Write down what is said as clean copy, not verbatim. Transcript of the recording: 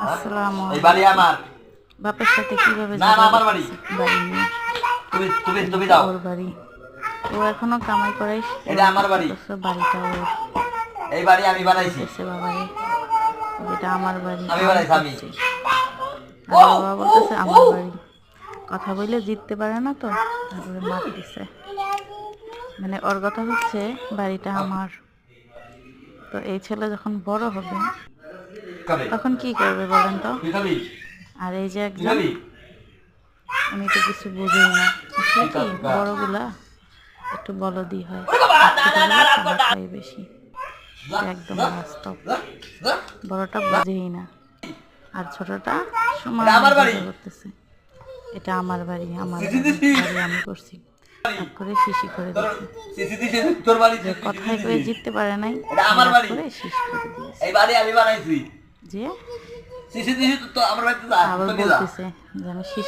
আসসালামু এই বাড়ি আমার। বাপের সাথে কিভাবে না না আমার বাড়ি। বাড়ি নিয়ে তুমি দাও। ওর বাড়ি ও এখনো কামাই করে এটা আমার বাড়ি। বাড়িটা ওর এই বাড়ি আমি বানাইছি। বলতেছে বাবারে এটা আমার বাড়ি আমি বানাইছি আমি। আর বাবা বলতেছে আমার বাড়ি কথা বলে জিততে পারে না তো তারপরে মারতেছে মানে ওর কথা হচ্ছে বাড়িটা আমার। তো এই ছেলে যখন বড় হবে তখন কি করবে বলেন তো? আর এই যে একজন উনি তো কিছু বুঝেই না আসলে কি বড়গুলা একটু বলদি হয় খায় বেশি একদম বাস্তব বড়টা বুঝেই না আর ছোটটা সমান করতেছে এটা আমার বাড়ি আমার বাড়ি আমি করছি করে শিশি করে দিচ্ছে কথায় করে জিততে পারে নাই করে শিশ করে দিয়েছে যে আবার বলতেছে যেন শিশ